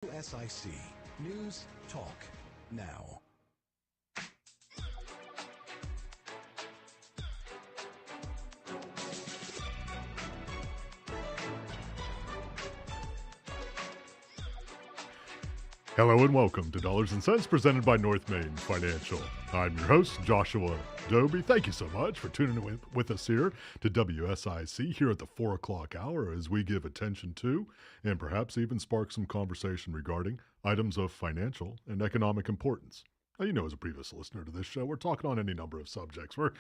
SIC News Talk Now. Hello and welcome to Dollars and Cents presented by North Main Financial. I'm your host, Joshua Dobi. Thank you so much for tuning in with us here to WSIC here at the 4 o'clock hour as we give attention to and perhaps even spark some conversation regarding items of financial and economic importance. Now, you know, as a previous listener to this show, we're talking on any number of subjects. We're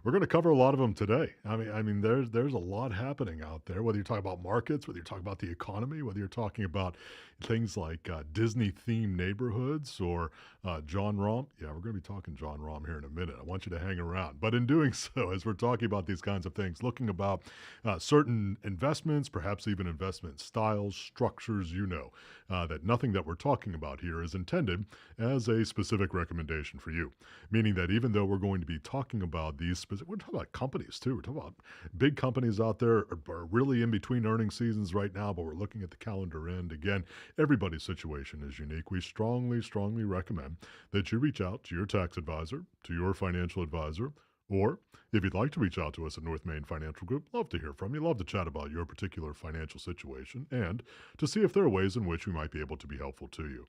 going to cover a lot of them today. I mean, there's a lot happening out there. Whether you're talking about markets, whether you're talking about the economy, whether you're talking about things like Disney-themed neighborhoods or John Rahm. Yeah, we're going to be talking John Rahm here in a minute. I want you to hang around. But in doing so, as we're talking about these kinds of things, looking about certain investments, perhaps even investment styles, structures, that nothing that we're talking about here is intended as a specific recommendation for you. Meaning that even though we're going to be talking about these specific, we're talking about companies too. We're talking about big companies out there are really in between earning seasons right now, but we're looking at the calendar end. Again, everybody's situation is unique. We strongly, strongly recommend that you reach out to your tax advisor, to your financial advisor, or if you'd like to reach out to us at North Main Financial Group, love to hear from you, love to chat about your particular financial situation, and to see if there are ways in which we might be able to be helpful to you.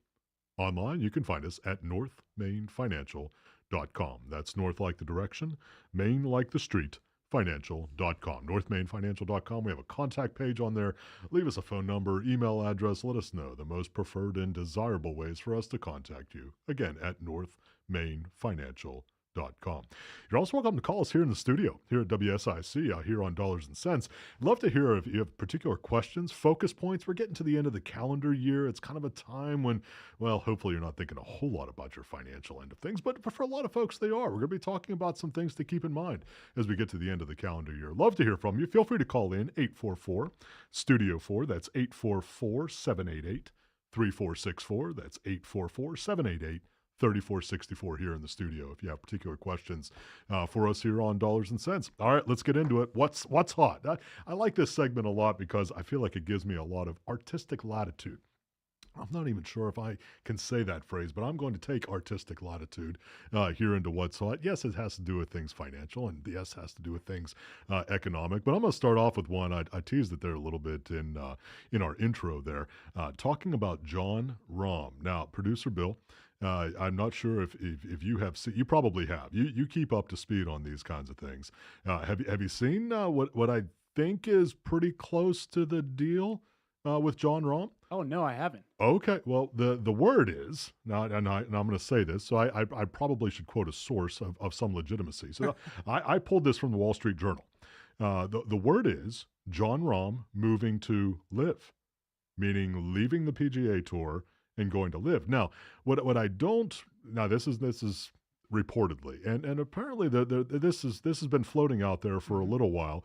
Online, you can find us at northmainfinancial.com. That's north like the direction, Main like the street, financial.com. Northmainfinancial.com. We have a contact page on there. Leave us a phone number, email address. Let us know the most preferred and desirable ways for us to contact you. Again, at northmainfinancial.com. You're also welcome to call us here in the studio, here at WSIC, here on Dollars and Cents. Love to hear if you have particular questions, focus points. We're getting to the end of the calendar year. It's kind of a time when, well, hopefully you're not thinking a whole lot about your financial end of things, but for a lot of folks, they are. We're going to be talking about some things to keep in mind as we get to the end of the calendar year. Love to hear from you. Feel free to call in 844-STUDIO-4. That's 844-788-3464. That's 844-788-3464 here in the studio if you have particular questions for us here on Dollars and Cents. All right, let's get into it. What's hot? I like this segment a lot because I feel like it gives me a lot of artistic latitude. I'm not even sure if I can say that phrase, but I'm going to take artistic latitude here into what's hot. Yes, it has to do with things financial, and yes, it has to do with things economic. But I'm going to start off with one. I teased it there a little bit in our intro there, talking about John Rahm. Now, producer Bill, I'm not sure if you have seen, you probably have. You keep up to speed on these kinds of things. Have you seen what I think is pretty close to the deal with John Rahm? Oh, no, I haven't. Okay, well, the word is, now, and I'm going to say this, so I probably should quote a source of some legitimacy. So I pulled this from the Wall Street Journal. The word is John Rahm moving to live, meaning leaving the PGA Tour and going to live. Now, what I don't, now this is reportedly, and apparently this has been floating out there for a little while.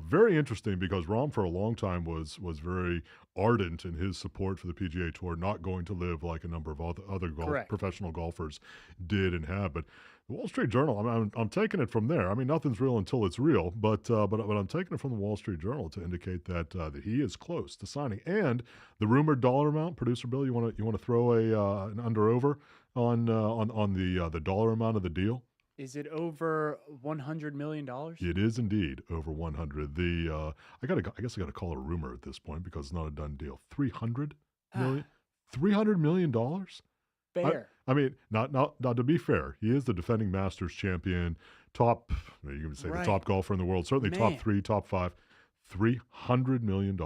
Very interesting because Rahm for a long time was very ardent in his support for the PGA Tour, not going to live like a number of other professional golfers did and have. But the Wall Street Journal, I'm taking it from there. I mean, nothing's real until it's real, but I'm taking it from the Wall Street Journal to indicate that he is close to signing. And the rumored dollar amount, producer Bill, you want to throw an under over on the dollar amount of the deal? Is it over $100 million? It is indeed over 100. I guess I got to call it a rumor at this point because it's not a done deal. $300 million. $300 million. Fair. I mean, not to be fair, he is the defending Masters champion, top. You can say the top golfer in the world, certainly top 3, top 5. $300 million.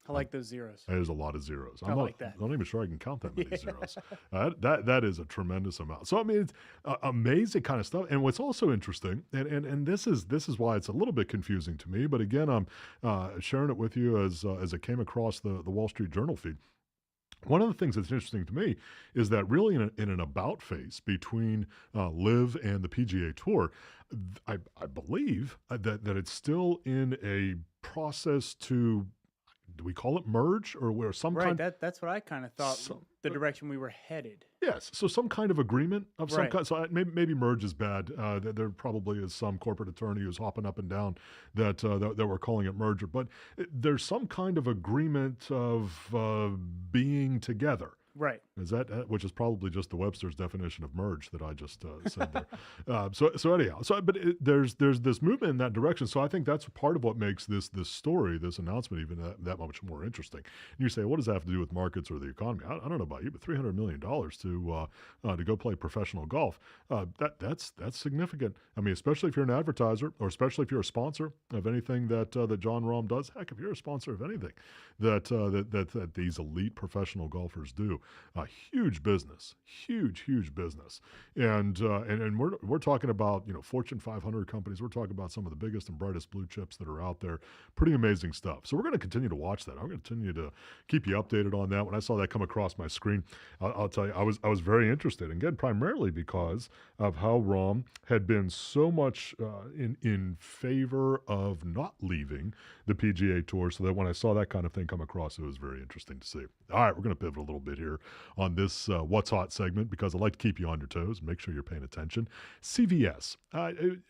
I like those zeros. There's a lot of zeros. I like that. I'm not even sure I can count that many zeros. That is a tremendous amount. So I mean, it's amazing kind of stuff. And what's also interesting, and this is why it's a little bit confusing to me. But again, I'm sharing it with you as it came across the Wall Street Journal feed. One of the things that's interesting to me is that really in an about face between LIV and the PGA Tour, I believe that it's still in a process to, do we call it merge or where some kind? Right, that's what I kind of thought the direction we were headed. Yes, so some kind of agreement of some kind. So maybe merge is bad. There probably is some corporate attorney who's hopping up and down that we're calling it merger. But there's some kind of agreement of being together. Right. Is that which is probably just the Webster's definition of merge that I just said there. So anyhow, but there's this movement in that direction. So I think that's part of what makes this story, this announcement, even that much more interesting. And you say, what does that have to do with markets or the economy? I don't know about you, but $300 million to go play professional golf, that's significant. I mean, especially if you're an advertiser, or especially if you're a sponsor of anything that John Rahm does. Heck, if you're a sponsor of anything that these elite professional golfers do. Huge business, huge business, and we're talking about Fortune 500 companies. We're talking about some of the biggest and brightest blue chips that are out there. Pretty amazing stuff. So we're going to continue to watch that. I'm going to continue to keep you updated on that. When I saw that come across my screen, I'll tell you, I was very interested. And again, primarily because of how Rahm had been so much in favor of not leaving the PGA Tour. So that when I saw that kind of thing come across, it was very interesting to see. All right, we're going to pivot a little bit here on this What's Hot segment, because I like to keep you on your toes, make sure you're paying attention. CVS,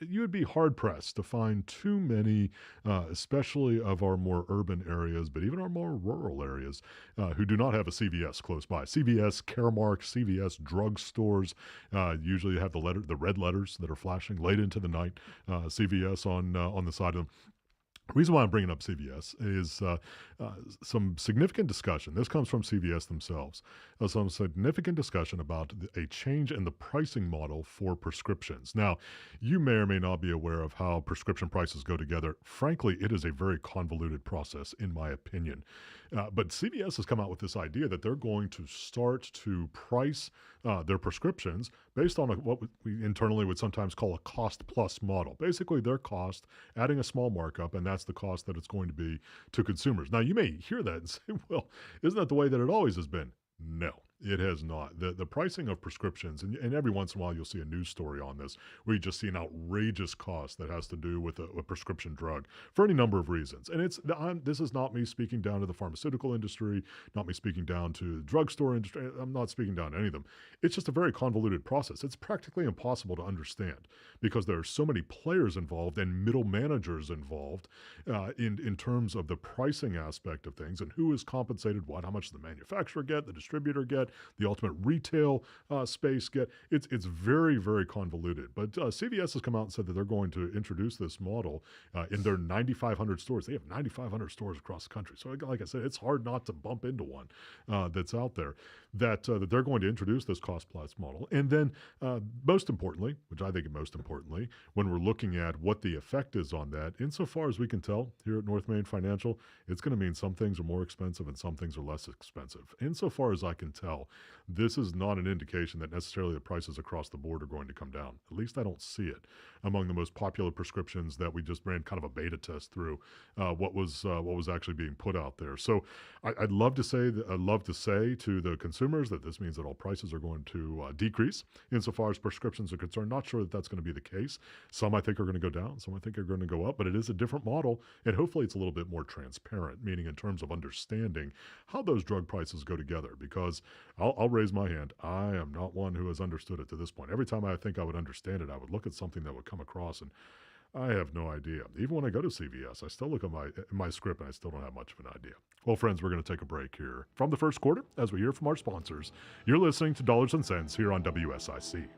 you would be hard-pressed to find too many, especially of our more urban areas, but even our more rural areas, who do not have a CVS close by. CVS, Caremark, CVS drugstores usually have the red letters that are flashing late into the night, CVS on the side of them. The reason why I'm bringing up CVS is some significant discussion. This comes from CVS themselves. Some significant discussion about a change in the pricing model for prescriptions. Now, you may or may not be aware of how prescription prices go together. Frankly, it is a very convoluted process, in my opinion. But CVS has come out with this idea that they're going to start to price their prescriptions based on what we internally would sometimes call a cost-plus model. Basically, their cost, adding a small markup, and that's the cost that it's going to be to consumers. Now, you may hear that and say, well, isn't that the way that it always has been? No, it has not. The pricing of prescriptions, and every once in a while you'll see a news story on this where you just see an outrageous cost that has to do with a prescription drug for any number of reasons. And this is not me speaking down to the pharmaceutical industry, not me speaking down to the drugstore industry. I'm not speaking down to any of them. It's just a very convoluted process. It's practically impossible to understand because there are so many players involved and middle managers involved in terms of the pricing aspect of things and who is compensated what, how much does the manufacturer get, the distributor get, the ultimate retail space get. It's very, very convoluted. But CVS has come out and said that they're going to introduce this model in their 9,500 stores. They have 9,500 stores across the country. So like I said, it's hard not to bump into one that's out there. That they're going to introduce this cost-plus model. And then most importantly, which I think is most importantly, when we're looking at what the effect is on that, insofar as we can tell here at North Main Financial, it's going to mean some things are more expensive and some things are less expensive. Insofar as I can tell, this is not an indication that necessarily the prices across the board are going to come down. At least I don't see it among the most popular prescriptions that we just ran kind of a beta test through what was actually being put out there. So I'd love to say to the consumers that this means that all prices are going to decrease insofar as prescriptions are concerned. Not sure that that's going to be the case. Some I think are going to go down, some I think are going to go up, but it is a different model, and hopefully it's a little bit more transparent, meaning in terms of understanding how those drug prices go together, because I'll raise my hand. I am not one who has understood it to this point. Every time I think I would understand it, I would look at something that would come across, and I have no idea. Even when I go to CVS, I still look at my script, and I still don't have much of an idea. Well, friends, we're going to take a break here from the first quarter as we hear from our sponsors. You're listening to Dollars and Cents here on WSIC.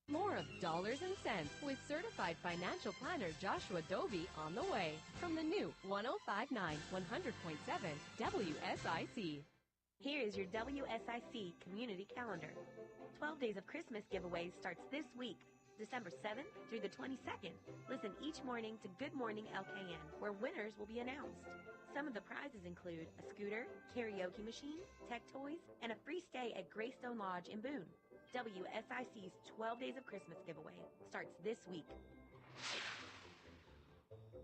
More of Dollars and Cents with certified financial planner Joshua Dobi on the way from the new 105.9 100.7 WSIC. Here is your WSIC community calendar. 12 Days of Christmas giveaways starts this week, December 7th through the 22nd. Listen each morning to Good Morning LKN, where winners will be announced. Some of the prizes include a scooter, karaoke machine, tech toys, and a free stay at Greystone Lodge in Boone. WSIC's 12 Days of Christmas giveaway starts this week.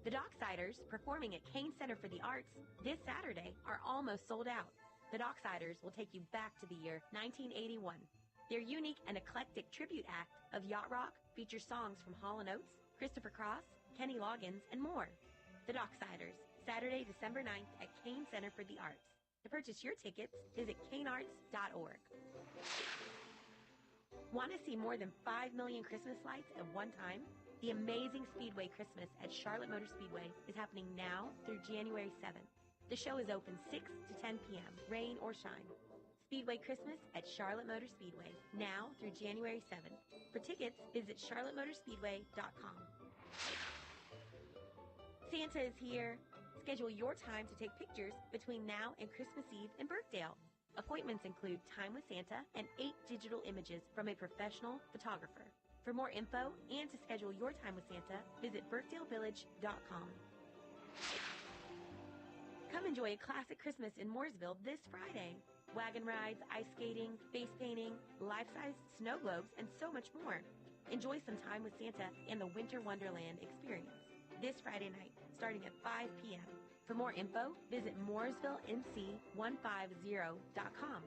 The Docksiders, performing at Kane Center for the Arts this Saturday, are almost sold out. The Docksiders will take you back to the year 1981. Their unique and eclectic tribute act of yacht rock features songs from Hall & Oates, Christopher Cross, Kenny Loggins, and more. The Docksiders, Saturday, December 9th at Kane Center for the Arts. To purchase your tickets, visit kanearts.org. Want to see more than 5 million Christmas lights at one time? The Amazing Speedway Christmas at Charlotte Motor Speedway is happening now through January 7th. The show is open 6 to 10 p.m., rain or shine. Speedway Christmas at Charlotte Motor Speedway, now through January 7th. For tickets, visit charlottemotorspeedway.com. Santa is here. Schedule your time to take pictures between now and Christmas Eve in Birkdale. Appointments include Time with Santa and 8 digital images from a professional photographer. For more info and to schedule your time with Santa, visit birkdalevillage.com. Come enjoy a classic Christmas in Mooresville this Friday. Wagon rides, ice skating, face painting, life-size snow globes, and so much more. Enjoy some time with Santa and the Winter Wonderland experience this Friday night, starting at 5 p.m. For more info, visit mooresvillenc150.com.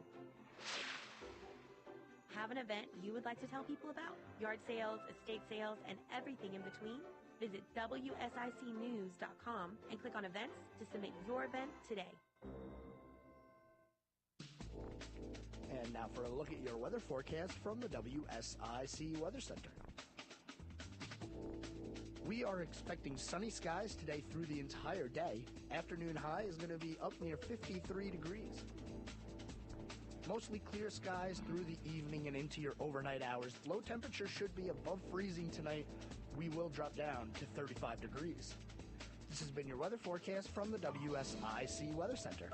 Have an event you would like to tell people about? Yard sales, estate sales, and everything in between? Visit WSICnews.com and click on events to submit your event today. And now for a look at your weather forecast from the WSIC Weather Center. We are expecting sunny skies today through the entire day. Afternoon high is going to be up near 53 degrees. Mostly clear skies through the evening and into your overnight hours. Low temperature should be above freezing tonight. We will drop down to 35 degrees. This has been your weather forecast from the WSIC Weather Center.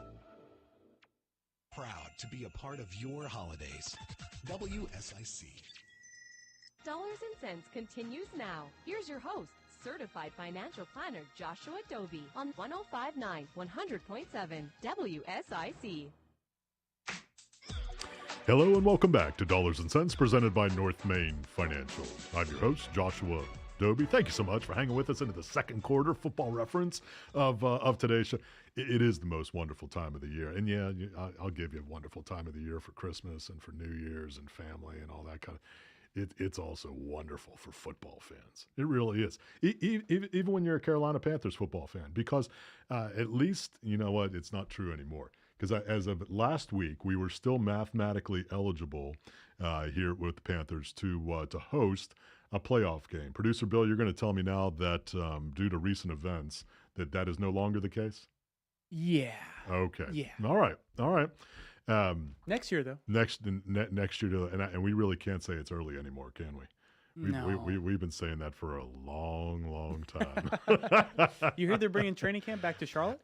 Proud to be a part of your holidays. WSIC. Dollars and Cents continues now. Here's your host, Certified Financial Planner Joshua Dobi on 105.9 100.7 WSIC. Hello and welcome back to Dollars and Cents presented by North Main Financial. I'm your host, Joshua Dobi. Thank you so much for hanging with us into the second quarter football reference of today's show. It is the most wonderful time of the year. And yeah, I'll give you a wonderful time of the year for Christmas and for New Year's and family and all that kind of. It's also wonderful for football fans. It really is. Even when you're a Carolina Panthers football fan, because at least, you know what, it's not true anymore. Because as of last week, we were still mathematically eligible here with the Panthers to host a playoff game. Producer Bill, you're going to tell me now that due to recent events that is no longer the case? Yeah. Okay. Yeah. All right. Next year, though. Next year, and we really can't say it's early anymore, can we? No. We've been saying that for a long, long time. You heard they're bringing training camp back to Charlotte?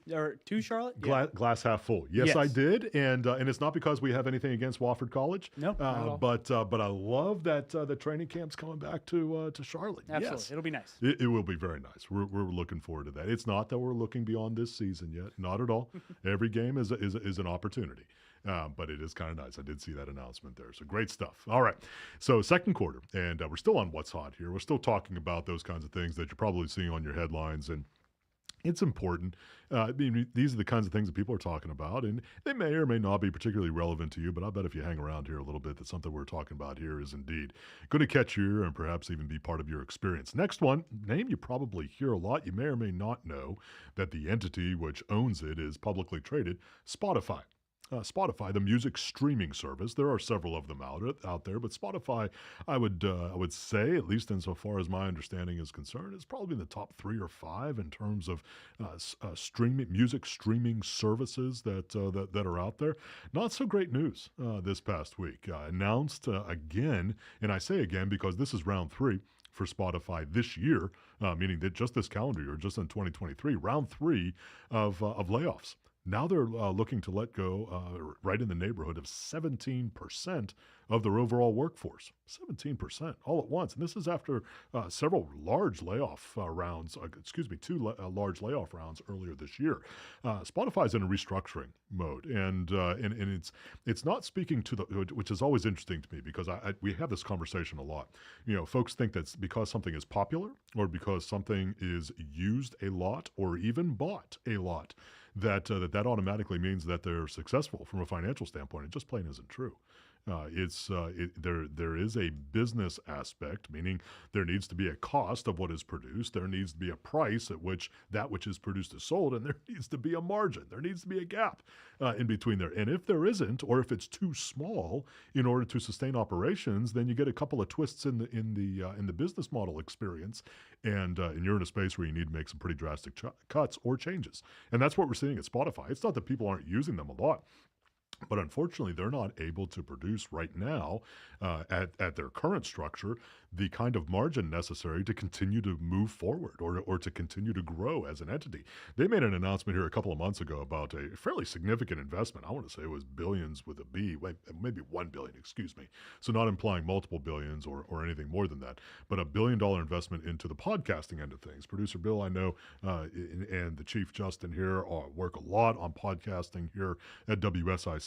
Or to Charlotte? Glass half full. Yes, I did, and it's not because we have anything against Wofford College. No, not at all. But I love that the training camp's coming back to Charlotte. Absolutely, yes. It'll be nice. It will be very nice. We're looking forward to that. It's not that we're looking beyond this season yet, not at all. Every game is an opportunity. But it is kind of nice. I did see that announcement there. So great stuff. All right. So second quarter, and we're still on What's Hot here. We're still talking about those kinds of things that you're probably seeing on your headlines, and it's important. I mean, these are the kinds of things that people are talking about, and they may or may not be particularly relevant to you, but I bet if you hang around here a little bit, that something we're talking about here is indeed going to catch your ear and perhaps even be part of your experience. Next one, name you probably hear a lot. You may or may not know that the entity which owns it is publicly traded, Spotify. Spotify, the music streaming service. There are several of them out there, but Spotify, I would say, at least insofar as my understanding is concerned, is probably in the top 3 or 5 in terms of music streaming services that are out there. Not so great news this past week. Announced again, and I say again because this is round 3 for Spotify this year, meaning that just this calendar year, just in 2023, round 3 of layoffs. Now they're looking to let go right in the neighborhood of 17% of their overall workforce. 17% all at once. And this is after several large layoff rounds, two large layoff rounds earlier this year. Spotify's in a restructuring mode. And it's not speaking to which is always interesting to me because we have this conversation a lot. You know, folks think that because something is popular or because something is used a lot or even bought a lot, that automatically means that they're successful from a financial standpoint. It just plain isn't true. There is a business aspect, meaning there needs to be a cost of what is produced. There needs to be a price at which that which is produced is sold, and there needs to be a margin. There needs to be a gap in between there. And if there isn't, or if it's too small in order to sustain operations, then you get a couple of twists in the business model experience, and you're in a space where you need to make some pretty drastic cuts or changes. And that's what we're seeing at Spotify. It's not that people aren't using them a lot, but unfortunately, they're not able to produce right now at their current structure the kind of margin necessary to continue to move forward or to continue to grow as an entity. They made an announcement here a couple of months ago about a fairly significant investment. I want to say it was billions with a B, maybe 1 billion, excuse me. So not implying multiple billions or anything more than that, but $1 billion investment into the podcasting end of things. Producer Bill, I know, and the Chief Justin here work a lot on podcasting here at WSIC.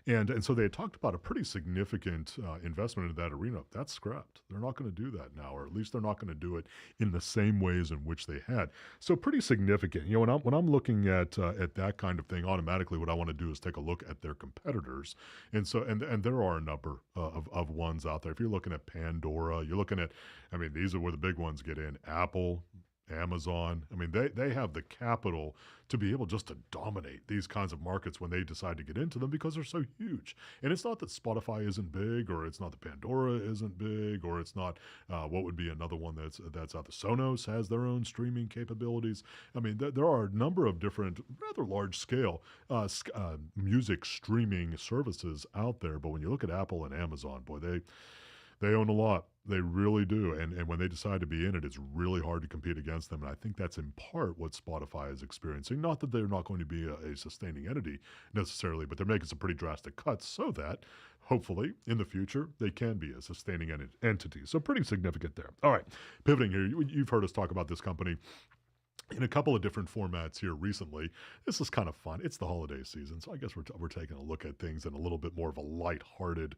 And so they had talked about a pretty significant investment into that arena. That's scrapped. They're not going to do that now, or at least they're not going to do it in the same ways in which they had. So pretty significant. You know, when I'm looking at that kind of thing, automatically what I want to do is take a look at their competitors. And so and there are a number of ones out there. If you're looking at Pandora, you're looking at, I mean, these are where the big ones get in. Apple, Amazon. I mean, they have the capital to be able just to dominate these kinds of markets when they decide to get into them because they're so huge. And it's not that Spotify isn't big, or it's not that Pandora isn't big, or it's not what would be another one that's out there. Sonos has their own streaming capabilities. I mean, there are a number of different, rather large scale music streaming services out there. But when you look at Apple and Amazon, boy, they own a lot. They really do. And when they decide to be in it, it's really hard to compete against them. And I think that's in part what Spotify is experiencing. Not that they're not going to be a sustaining entity necessarily, but they're making some pretty drastic cuts so that hopefully in the future they can be a sustaining entity. So pretty significant there. All right, pivoting here. You've heard us talk about this company in a couple of different formats here recently. This is kind of fun. It's the holiday season, so I guess we're taking a look at things in a little bit more of a lighthearted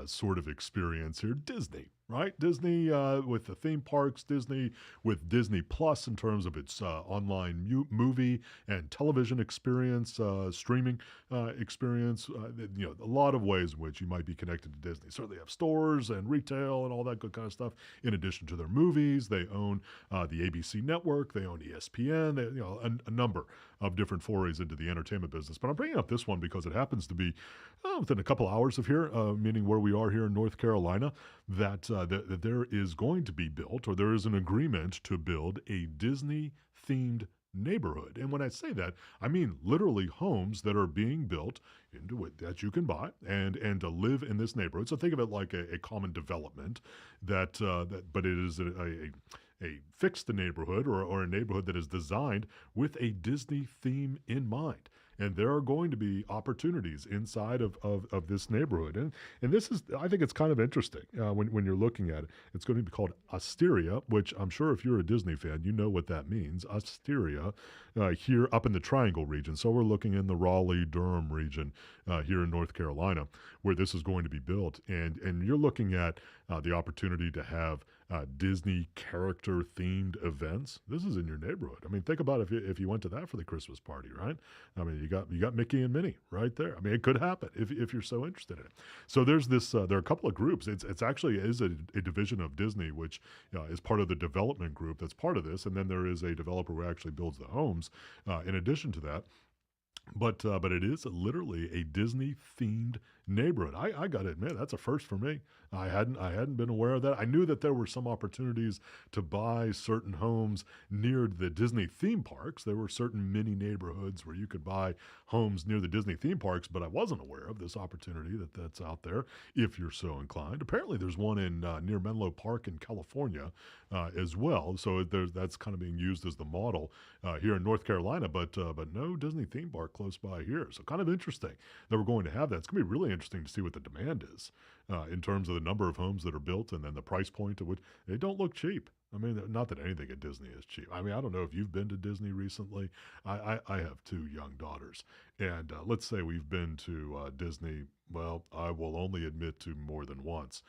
sort of experience here. Disney, right? Disney with the theme parks, Disney with Disney Plus in terms of its online movie and television experience, streaming experience. You know, a lot of ways in which you might be connected to Disney. Certainly have stores and retail and all that good kind of stuff. In addition to their movies, they own the ABC network. They own ESPN. They, you know, a number of different forays into the entertainment business. But I'm bringing up this one because it happens to be within a couple hours of here, meaning where we are here in North Carolina, that there is going to be built, or there is an agreement to build a Disney-themed neighborhood. And when I say that, I mean literally homes that are being built into it that you can buy and to live in this neighborhood. So think of it like a common development but it is a fixed neighborhood or a neighborhood that is designed with a Disney theme in mind. And there are going to be opportunities inside of this neighborhood. And this is, I think it's kind of interesting when you're looking at it. It's going to be called Asteria, which I'm sure if you're a Disney fan, you know what that means. Asteria here up in the Triangle region. So we're looking in the Raleigh-Durham region here in North Carolina where this is going to be built. And you're looking at the opportunity to have Disney character-themed events. This is in your neighborhood. I mean, think about if you went to that for the Christmas party, right? I mean, you got Mickey and Minnie right there. I mean, it could happen if you're so interested in it. So there's this. There are a couple of groups. It's actually is a division of Disney, which is part of the development group that's part of this, and then there is a developer who actually builds the homes. In addition to that. But it is literally a Disney-themed neighborhood. I got to admit, that's a first for me. I hadn't been aware of that. I knew that there were some opportunities to buy certain homes near the Disney theme parks. There were certain mini neighborhoods where you could buy homes near the Disney theme parks, but I wasn't aware of this opportunity that's out there if you're so inclined. Apparently, there's one in near Menlo Park in California as well. So that's kind of being used as the model here in North Carolina, but no Disney theme park close by here. So kind of interesting that we're going to have that. It's going to be really interesting to see what the demand is in terms of the number of homes that are built and then the price point at which they don't look cheap. I mean, not that anything at Disney is cheap. I mean, I don't know if you've been to Disney recently. I have 2 young daughters. And let's say we've been to Disney, well, I will only admit to more than once.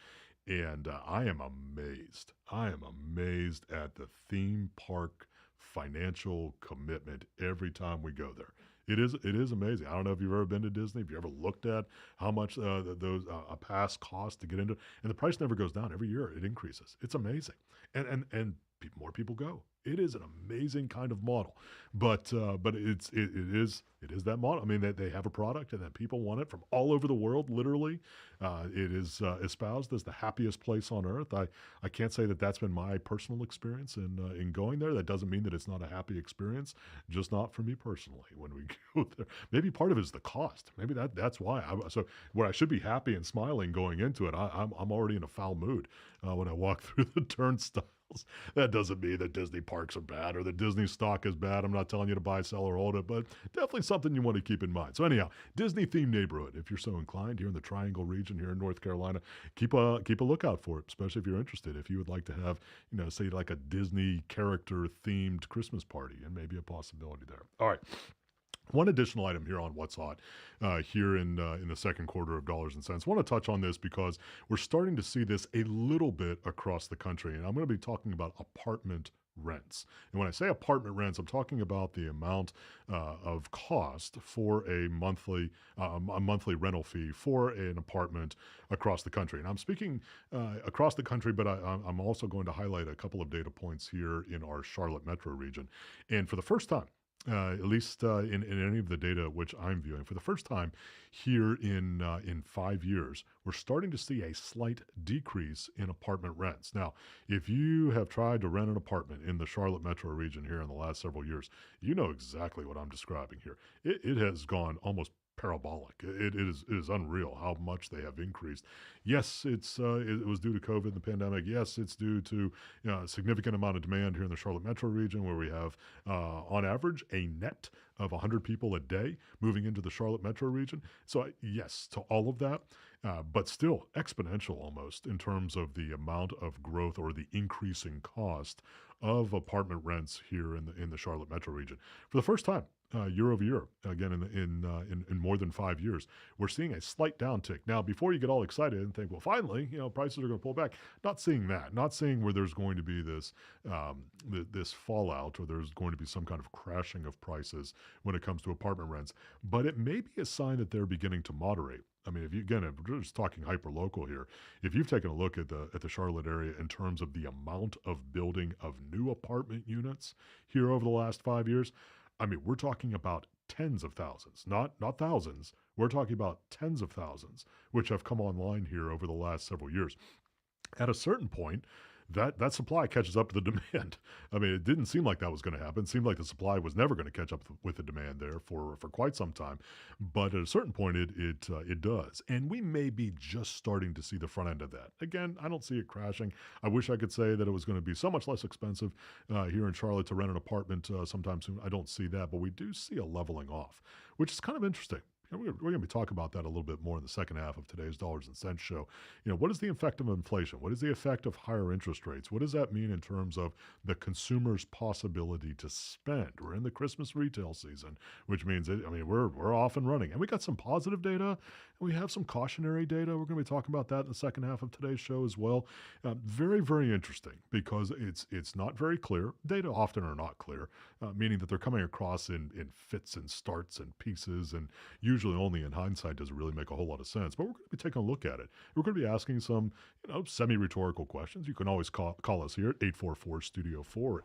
And I am amazed. I am amazed at the theme park financial commitment every time we go there. It is amazing. I don't know if you've ever been to Disney, if you ever looked at how much those a pass costs to get into, and the price never goes down every year. It increases. It's amazing, and more people go. It is an amazing kind of model, but it is that model. I mean, they have a product and that people want it from all over the world. Literally, it is espoused as the happiest place on earth. I can't say that that's been my personal experience in going there. That doesn't mean that it's not a happy experience, just not for me personally. When we go there, maybe part of it is the cost. Maybe that's why. So where I should be happy and smiling going into it, I'm already in a foul mood when I walk through the turnstiles. That doesn't mean that Disney parks are bad or that Disney stock is bad. I'm not telling you to buy, sell, or hold it, but definitely something you want to keep in mind. So anyhow, Disney-themed neighborhood, if you're so inclined, here in the Triangle region here in North Carolina, keep a lookout for it, especially if you're interested. If you would like to have, say like a Disney character-themed Christmas party, and maybe a possibility there. All right. One additional item here on What's Hot here in the second quarter of Dollars and Cents. I want to touch on this because we're starting to see this a little bit across the country, and I'm going to be talking about apartment rents. And when I say apartment rents, I'm talking about the amount of cost for a monthly rental fee for an apartment across the country. And I'm speaking across the country, but I'm also going to highlight a couple of data points here in our Charlotte metro region. And for the first time, at least in any of the data which I'm viewing, for the first time here in 5 years, we're starting to see a slight decrease in apartment rents. Now, if you have tried to rent an apartment in the Charlotte metro region here in the last several years, you know exactly what I'm describing here. It has gone almost parabolic. It is unreal how much they have increased. Yes, it was due to COVID, the pandemic. Yes, it's due to a significant amount of demand here in the Charlotte metro region, where we have, on average, a net of 100 people a day moving into the Charlotte metro region. So yes, to all of that, but still exponential almost in terms of the amount of growth or the increasing cost of apartment rents here in the Charlotte metro region. For the first time, year over year, again in more than 5 years, we're seeing a slight downtick. Now, before you get all excited and think, well, finally, prices are going to pull back. Not seeing that. Not seeing where there's going to be this this fallout, or there's going to be some kind of crashing of prices when it comes to apartment rents. But it may be a sign that they're beginning to moderate. I mean, if we're just talking hyper local here, if you've taken a look at the Charlotte area in terms of the amount of building of new apartment units here over the last 5 years, I mean, we're talking about tens of thousands, not thousands. We're talking about tens of thousands, which have come online here over the last several years. At a certain point, that supply catches up to the demand. I mean, it didn't seem like that was going to happen. It seemed like the supply was never going to catch up with the demand there for quite some time. But at a certain point, it does. And we may be just starting to see the front end of that. Again, I don't see it crashing. I wish I could say that it was going to be so much less expensive here in Charlotte to rent an apartment sometime soon. I don't see that, but we do see a leveling off, which is kind of interesting. We're going to be talking about that a little bit more in the second half of today's Dollars and Cents show. What is the effect of inflation? What is the effect of higher interest rates? What does that mean in terms of the consumer's possibility to spend? We're in the Christmas retail season, which means we're off and running. And we got some positive data, and we have some cautionary data. We're going to be talking about that in the second half of today's show as well. Very, very interesting, because it's not very clear. Data often are not clear, meaning that they're coming across in fits and starts and pieces, and usually only in hindsight does it really make a whole lot of sense. But we're going to be taking a look at it. We're going to be asking some semi-rhetorical questions. You can always call us here at 844-STUDIO-4 or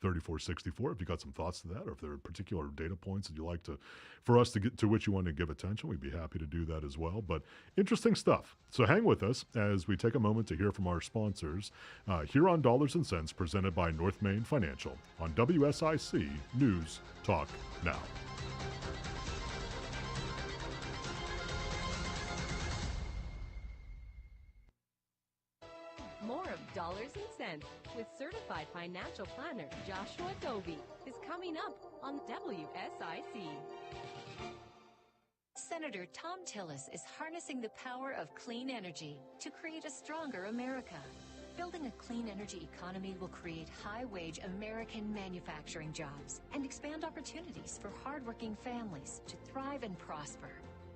844-788-3464 if you got some thoughts to that, or if there are particular data points that you like for us to get to which you want to give attention. We'd be happy to do that as well. But interesting stuff. So hang with us as we take a moment to hear from our sponsors here on Dollars and Cents, presented by North Main Financial on WSIC News Talk Now. More of Dollars and Cents with certified financial planner Joshua Dobi is coming up on WSIC. Senator Tom Tillis is harnessing the power of clean energy to create a stronger America. Building a clean energy economy will create high-wage American manufacturing jobs and expand opportunities for hardworking families to thrive and prosper.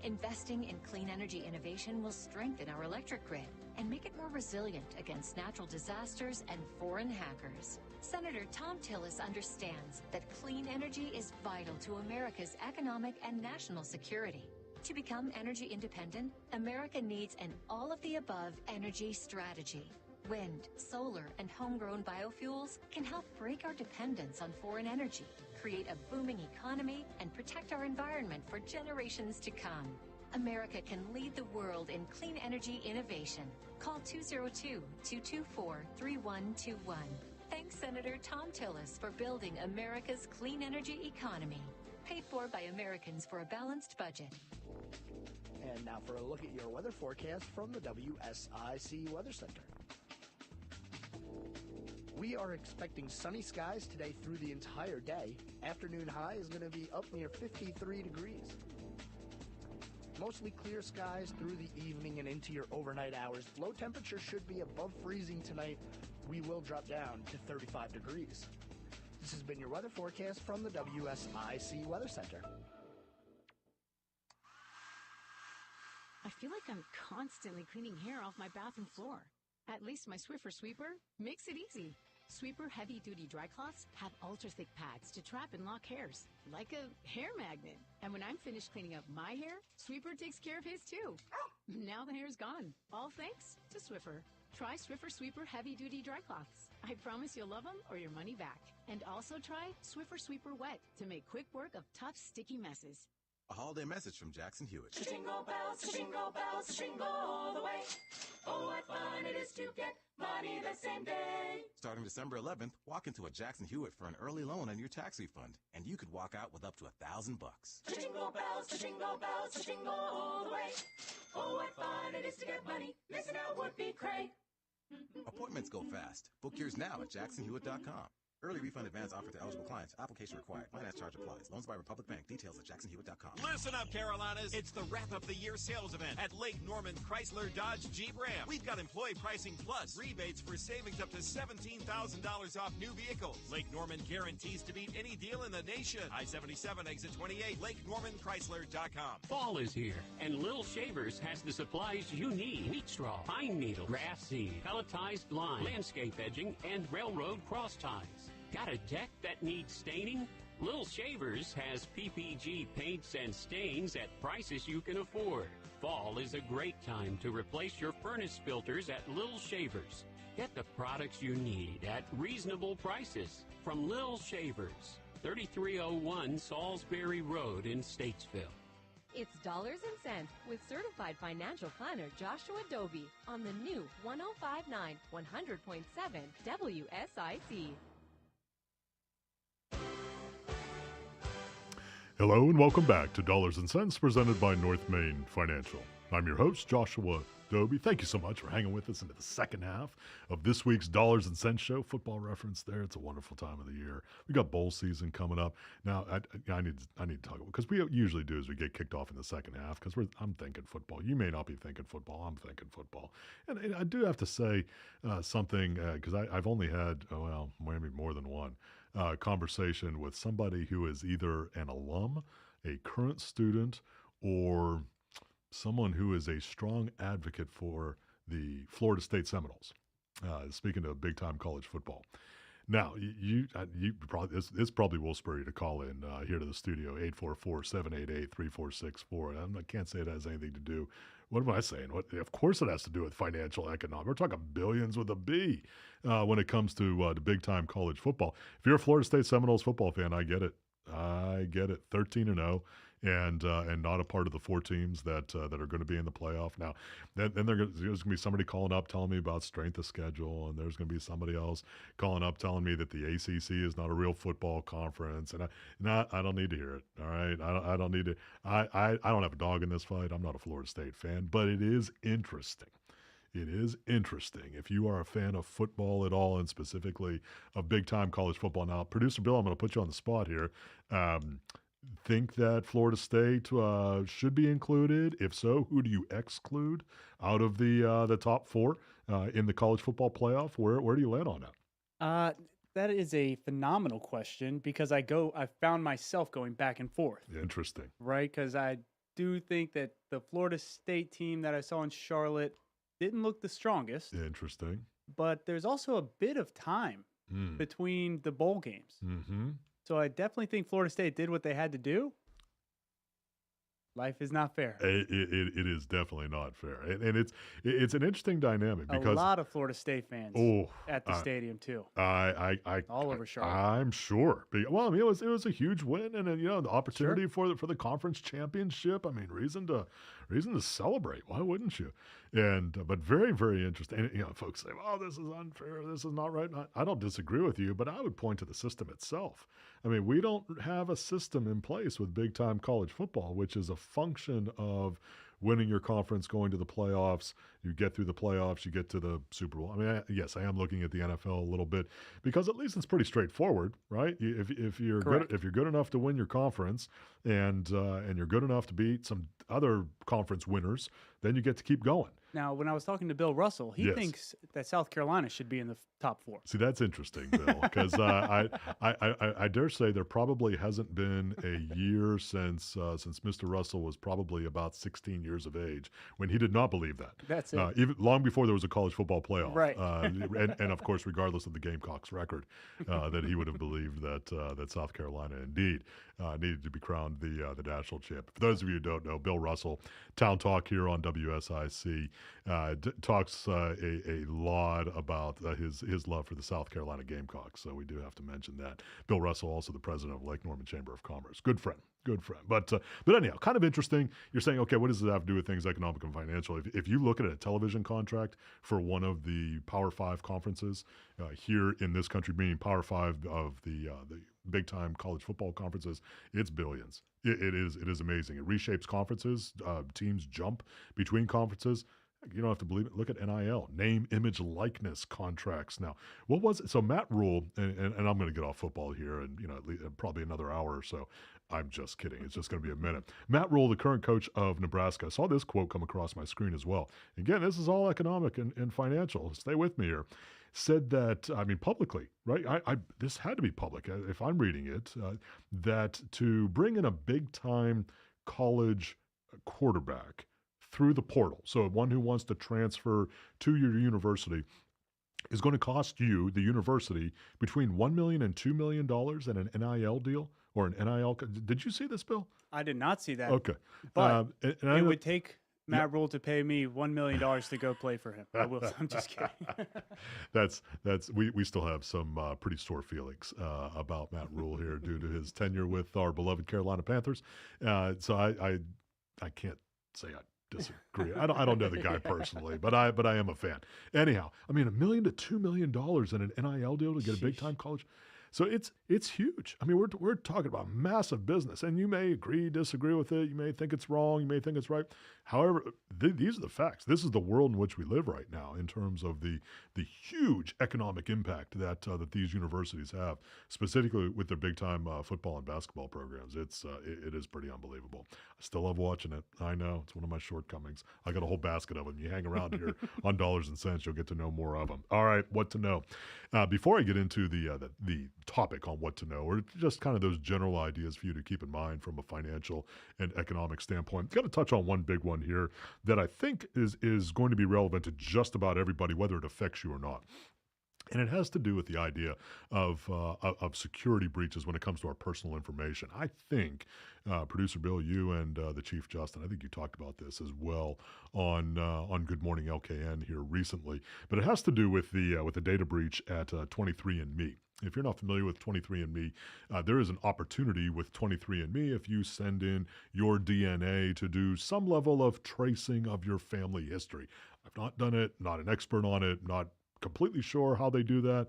Investing in clean energy innovation will strengthen our electric grid and make it more resilient against natural disasters and foreign hackers. Senator Tom Tillis understands that clean energy is vital to America's economic and national security. To become energy independent, America needs an all-of-the-above energy strategy. Wind, solar, and homegrown biofuels can help break our dependence on foreign energy, create a booming economy, and protect our environment for generations to come. America can lead the world in clean energy innovation. Call 202-224-3121. Thanks, Senator Tom Tillis, for building America's clean energy economy. Paid for by Americans for a balanced budget. And now for a look at your weather forecast from the WSIC Weather Center. We are expecting sunny skies today through the entire day. Afternoon high is going to be up near 53 degrees. Mostly clear skies through the evening and into your overnight hours. Low temperature should be above freezing tonight. We will drop down to 35 degrees. This has been your weather forecast from the WSIC Weather Center. I feel like I'm constantly cleaning hair off my bathroom floor. At least my Swiffer sweeper makes it easy. Sweeper heavy-duty dry cloths have ultra-thick pads to trap and lock hairs, like a hair magnet. And when I'm finished cleaning up my hair, Sweeper takes care of his too. Now the hair's gone, all thanks to Swiffer. Try Swiffer Sweeper heavy-duty dry cloths. I promise you'll love them or your money back. And also try Swiffer Sweeper Wet to make quick work of tough, sticky messes. A holiday message from Jackson Hewitt. Jingle bells, jingle all the way. Oh, what fun it is to get money the same day. Starting December 11th, walk into a Jackson Hewitt for an early loan on your tax refund, and you could walk out with up to $1,000. Jingle bells, jingle all the way. Oh, what fun it is to get money. Missing out would be cray. Appointments go fast. Book yours now at jacksonhewitt.com. Early refund advance offered to eligible clients. Application required. Finance charge applies. Loans by Republic Bank. Details at jacksonhewitt.com. Listen up, Carolinas. It's the wrap-up-the-year sales event at Lake Norman Chrysler Dodge Jeep Ram. We've got employee pricing plus rebates for savings up to $17,000 off new vehicles. Lake Norman guarantees to beat any deal in the nation. I-77 exit 28, LakeNormanChrysler.com. Fall is here, and Little Shavers has the supplies you need. Wheat straw, pine needle, grass seed, pelletized line, landscape edging, and railroad cross ties. Got a deck that needs staining? Little Shavers has PPG paints and stains at prices you can afford. Fall is a great time to replace your furnace filters at Little Shavers. Get the products you need at reasonable prices from Little Shavers, 3301 Salisbury Road in Statesville. It's Dollars and Cents with certified financial planner Joshua Dobi on the new 1059 100.7 WSIC. Hello and welcome back to Dollars and Cents presented by North Main Financial. I'm your host, Joshua Dobi. Thank you so much for hanging with us into the second half of this week's Dollars and Cents show. Football reference there. It's a wonderful time of the year. We got bowl season coming up. Now, I need to talk about, because we usually do as we get kicked off in the second half, because I'm thinking football. You may not be thinking football. I'm thinking football. And I do have to say something, because I've only had, maybe more than one conversation with somebody who is either an alum, a current student, or someone who is a strong advocate for the Florida State Seminoles, speaking of big-time college football. Now, you probably this probably will spur you to call in here to the studio, 844-788-3464. I can't say it has anything to do. What am I saying? Of course it has to do with financial economics. We're talking billions with a B when it comes to big-time college football. If you're a Florida State Seminoles football fan, I get it. 13-0. And not a part of the four teams that are going to be in the playoff. Now, then there's going to be somebody calling up telling me about strength of schedule, and there's going to be somebody else calling up telling me that the ACC is not a real football conference, and I don't need to hear it. All right, I don't need to. I don't have a dog in this fight. I'm not a Florida State fan, but it is interesting. It is interesting. If you are a fan of football at all, and specifically of big-time college football. Now, Producer Bill, I'm going to put you on the spot here. Think that Florida State should be included? If so, who do you exclude out of the top four in the college football playoff? Where do you land on that? That is a phenomenal question, because I found myself going back and forth. Interesting. Right? Because I do think that the Florida State team that I saw in Charlotte didn't look the strongest. Interesting. But there's also a bit of time between the bowl games. Mm-hmm. So I definitely think Florida State did what they had to do. Life is not fair. It is definitely not fair, and it's an interesting dynamic because a lot of Florida State fans at the stadium too. All over Charlotte. I'm sure. Well, I mean, it was a huge win, and the opportunity for the conference championship. I mean, reason to celebrate. Why wouldn't you? And but very, very interesting. And, folks say, "Oh, this is unfair. This is not right." I don't disagree with you, but I would point to the system itself. I mean, we don't have a system in place with big-time college football, which is a function of winning your conference, going to the playoffs. You get through the playoffs, you get to the Super Bowl. I mean, yes, I am looking at the NFL a little bit because at least it's pretty straightforward, right? If you're good enough to win your conference and you're good enough to beat some other conference winners, then you get to keep going. Now, when I was talking to Bill Russell, he thinks that South Carolina should be in the top 4. See, that's interesting, Bill, because I dare say there probably hasn't been a year since Mr. Russell was probably about 16 years of age when he did not believe that. That's it. Even long before there was a college football playoff. Right. And of course, regardless of the Gamecocks record, that he would have believed that South Carolina indeed needed to be crowned the national champ. For those of you who don't know, Bill Russell, Town Talk here on WSIC, talks a lot about his love for the South Carolina Gamecocks. So we do have to mention that. Bill Russell, also the president of Lake Norman Chamber of Commerce. Good friend. But anyhow, kind of interesting. You're saying, okay, what does it have to do with things economic and financial? If you look at a television contract for one of the Power 5 conferences here in this country, meaning Power 5 of the big-time college football conferences, it's billions. It is amazing. It reshapes conferences. Teams jump between conferences. You don't have to believe it. Look at NIL, name, image, likeness contracts. Now, what was it? So Matt Rule, and I'm going to get off football here, and probably another hour or so. I'm just kidding. It's just going to be a minute. Matt Rule, the current coach of Nebraska, I saw this quote come across my screen as well. Again, this is all economic and financial. Stay with me here. Said that, I mean, publicly, right? This had to be public if I'm reading it, that to bring in a big-time college quarterback through the portal, so one who wants to transfer to your university, is going to cost you, the university, between $1 million and $2 million in an NIL deal or an NIL. Did you see this, Bill? I did not see that. Okay. But it would take Matt Rule to pay me $1 million to go play for him. I'm just kidding. We still have some pretty sore feelings about Matt Rule here due to his tenure with our beloved Carolina Panthers. So I can't say I disagree. I don't know the guy personally, but I am a fan. Anyhow, I mean, $1 million to $2 million in an NIL deal to get a big time college. So it's huge. I mean, we're talking about massive business, and you may agree, disagree with it. You may think it's wrong. You may think it's right. However, these are the facts. This is the world in which we live right now in terms of the huge economic impact that these universities have, specifically with their big time football and basketball programs. It is pretty unbelievable. I still love watching it. I know it's one of my shortcomings. I got a whole basket of them. You hang around here on Dollars and Cents, you'll get to know more of them. All right, what to know. Before I get into the topic on what to know, or just kind of those general ideas for you to keep in mind from a financial and economic standpoint, got to touch on one big one here that I think is going to be relevant to just about everybody, whether it affects you or not. And it has to do with the idea of security breaches when it comes to our personal information. I think, Producer Bill, you and the Chief Justin, I think you talked about this as well on Good Morning LKN here recently. But it has to do with the data breach at 23andMe. If you're not familiar with 23andMe, there is an opportunity with 23andMe if you send in your DNA to do some level of tracing of your family history. I've not done it, not an expert on it, not completely sure how they do that,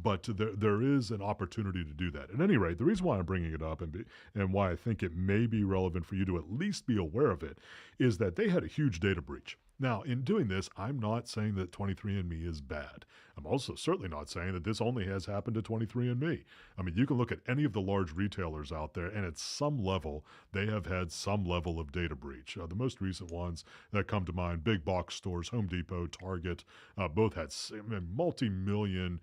but there is an opportunity to do that. At any rate, the reason why I'm bringing it up and why I think it may be relevant for you to at least be aware of it is that they had a huge data breach. Now, in doing this, I'm not saying that 23andMe is bad. I'm also certainly not saying that this only has happened to 23andMe. I mean, you can look at any of the large retailers out there, and at some level, they have had some level of data breach. The most recent ones that come to mind, big box stores, Home Depot, Target, both had multi-million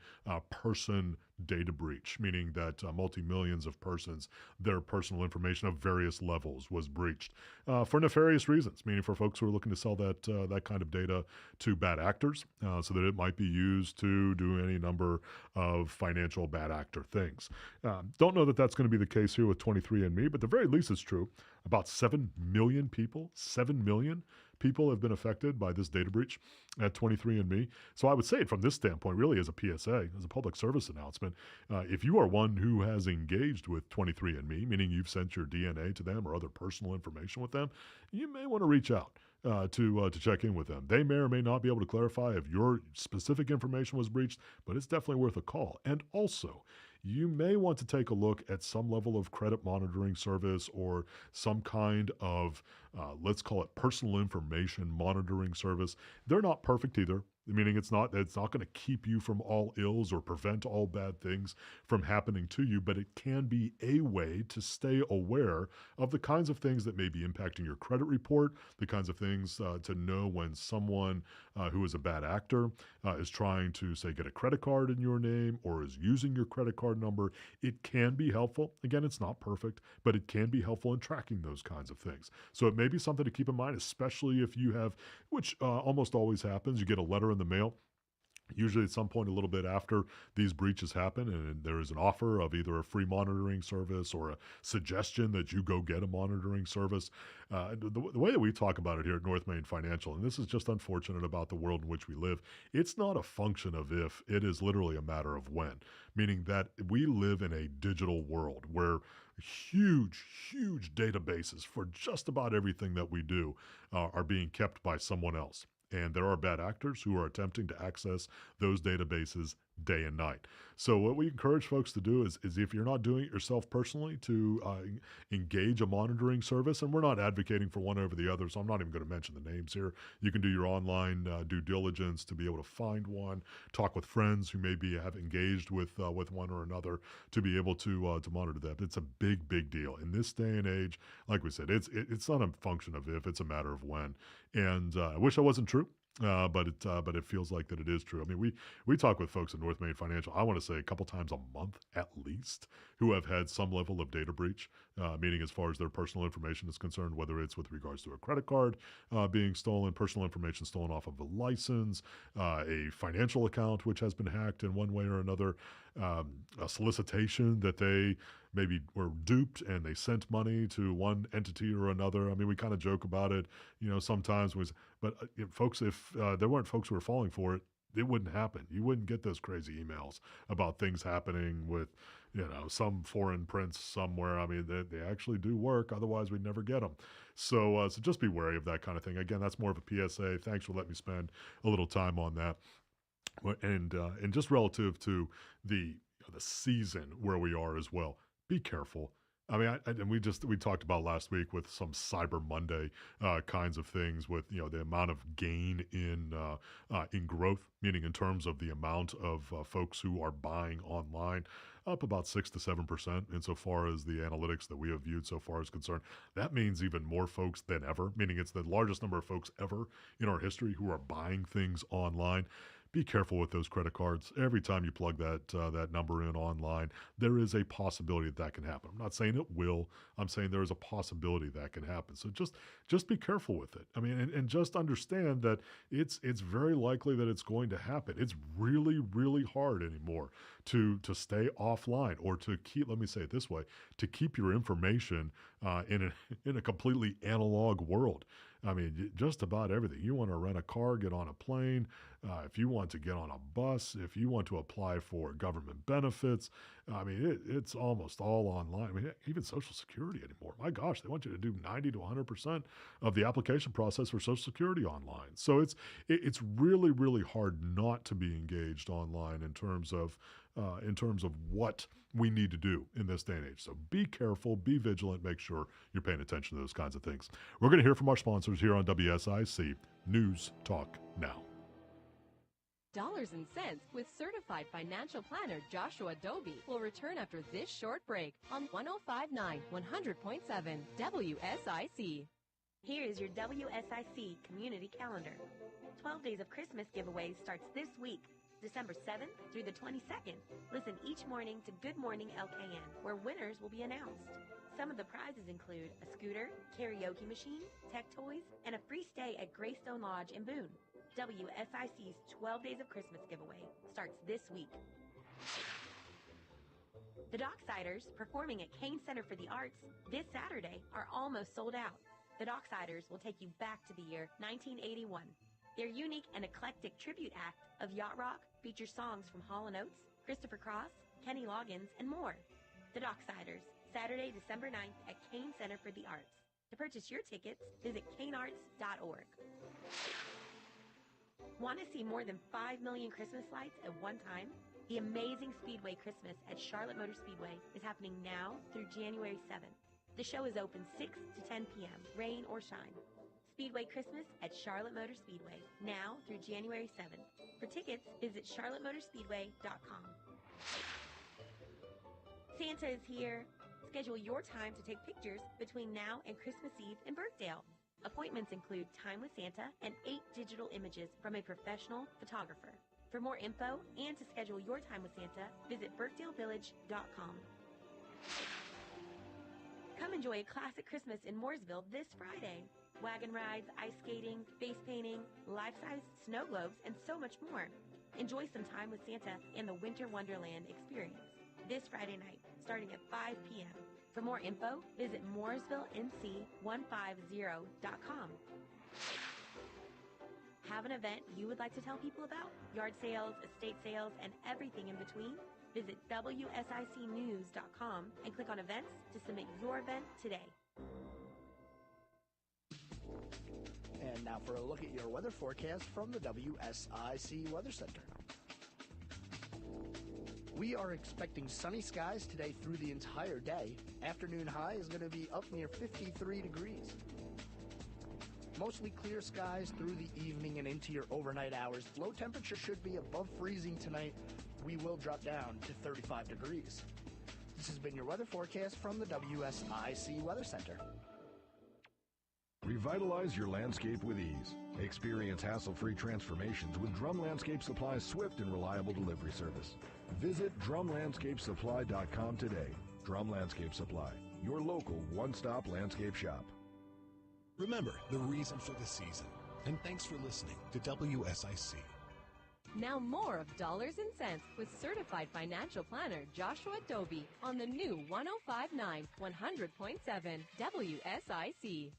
person data breach, meaning that multi-millions of persons, their personal information of various levels was breached for nefarious reasons, meaning for folks who are looking to sell that kind of data to bad actors so that it might be used to do any number of financial bad actor things. Don't know that that's going to be the case here with 23andMe, but at the very least it's true. About 7 million people have been affected by this data breach at 23andMe. So I would say it from this standpoint, really as a PSA, as a public service announcement, if you are one who has engaged with 23andMe, meaning you've sent your DNA to them or other personal information with them, you may want to reach out to check in with them. They may or may not be able to clarify if your specific information was breached, but it's definitely worth a call. And also, you may want to take a look at some level of credit monitoring service or some kind of, let's call it personal information monitoring service. They're not perfect either, meaning it's not going to keep you from all ills or prevent all bad things from happening to you, but it can be a way to stay aware of the kinds of things that may be impacting your credit report, the kinds of things to know when someone who is a bad actor is trying to, say, get a credit card in your name or is using your credit card number. It can be helpful. Again, it's not perfect, but it can be helpful in tracking those kinds of things. So it may be something to keep in mind, especially if you have, which almost always happens, you get a letter in the mail, usually at some point a little bit after these breaches happen, and there is an offer of either a free monitoring service or a suggestion that you go get a monitoring service. The way that we talk about it here at North Main Financial, and this is just unfortunate about the world in which we live, it's not a function of if, it is literally a matter of when, meaning that we live in a digital world where huge databases for just about everything that we do are being kept by someone else. And there are bad actors who are attempting to access those databases day and night. So what we encourage folks to do is if you're not doing it yourself personally, to engage a monitoring service. And we're not advocating for one over the other, so I'm not even going to mention the names here. You can do your online due diligence to be able to find one, talk with friends who maybe have engaged with one or another to be able to monitor that. It's a big deal. In this day and age, like we said, it's not a function of if, it's a matter of when. And I wish I wasn't true. But it feels like that it is true. I mean, we talk with folks at North Main Financial, I want to say a couple times a month at least, who have had some level of data breach, meaning as far as their personal information is concerned, whether it's with regards to a credit card being stolen, personal information stolen off of a license, a financial account which has been hacked in one way or another, a solicitation that they maybe were duped and they sent money to one entity or another. I mean, we kind of joke about it, sometimes. But folks, if there weren't folks who were falling for it, it wouldn't happen. You wouldn't get those crazy emails about things happening with, some foreign prince somewhere. I mean, they actually do work. Otherwise, we'd never get them. So just be wary of that kind of thing. Again, that's more of a PSA. Thanks for letting me spend a little time on that. And just relative to the season where we are as well, be careful. I mean, and we talked about last week with some Cyber Monday kinds of things with the amount of gain in growth, meaning in terms of the amount of folks who are buying online, up about 6 to 7% insofar as the analytics that we have viewed so far is concerned. That means even more folks than ever, meaning it's the largest number of folks ever in our history who are buying things online. Be careful with those credit cards. Every time you plug that number in online, there is a possibility that can happen. I'm not saying it will. I'm saying there is a possibility that can happen. So just be careful with it. I mean, and just understand that it's very likely that it's going to happen. It's really hard anymore to stay offline or to keep. Let me say it this way: to keep your information in a completely analog world. I mean, just about everything. You want to rent a car, get on a plane, if you want to get on a bus, if you want to apply for government benefits, I mean, it's almost all online. I mean, even Social Security anymore. My gosh, they want you to do 90 to 100% of the application process for Social Security online. So it's really hard not to be engaged online in terms of what we need to do in this day and age. So be careful, be vigilant, make sure you're paying attention to those kinds of things. We're going to hear from our sponsors here on WSIC News Talk Now. Dollars and Cents with certified financial planner Joshua Dobi will return after this short break on 105.9 100.7 WSIC. Here is your WSIC community calendar. 12 Days of Christmas giveaway starts this week. December 7th through the 22nd. Listen each morning to Good Morning LKN, where winners will be announced. Some of the prizes include a scooter, karaoke machine, tech toys, and a free stay at Greystone Lodge in Boone. WSIC's 12 Days of Christmas giveaway starts this week. The Docksiders, performing at Kane Center for the Arts this Saturday, are almost sold out. The Docksiders will take you back to the year 1981. Their unique and eclectic tribute act of yacht rock features songs from Hall & Oates, Christopher Cross, Kenny Loggins, and more. The Docksiders, Saturday, December 9th at Kane Center for the Arts. To purchase your tickets, visit kanearts.org. Want to see more than 5 million Christmas lights at one time? The Amazing Speedway Christmas at Charlotte Motor Speedway is happening now through January 7th. The show is open 6 to 10 p.m., rain or shine. Speedway Christmas at Charlotte Motor Speedway, now through January 7th. For tickets, visit charlottemotorspeedway.com. Santa is here. Schedule your time to take pictures between now and Christmas Eve in Birkdale. Appointments include Time with Santa and 8 digital images from a professional photographer. For more info and to schedule your time with Santa, visit birkdalevillage.com. Come enjoy a classic Christmas in Mooresville this Friday. Wagon rides, ice skating, face painting, life-size snow globes, and so much more. Enjoy some time with Santa and the Winter Wonderland experience this Friday night, starting at 5 p.m. For more info, visit mooresvillenc150.com. Have an event you would like to tell people about? Yard sales, estate sales, and everything in between? Visit WSICnews.com and click on events to submit your event today. And now for a look at your weather forecast from the WSIC Weather Center. We are expecting sunny skies today through the entire day. Afternoon high is going to be up near 53 degrees. Mostly clear skies through the evening and into your overnight hours. Low temperature should be above freezing tonight. We will drop down to 35 degrees. This has been your weather forecast from the WSIC Weather Center. Revitalize your landscape with ease. Experience hassle-free transformations with Drum Landscape Supply's swift and reliable delivery service. Visit drumlandscapesupply.com today. Drum Landscape Supply, your local one-stop landscape shop. Remember the reason for the season. And thanks for listening to WSIC. Now more of Dollars and Cents with certified financial planner Joshua Dobi on the new 105.9 100.7 WSIC.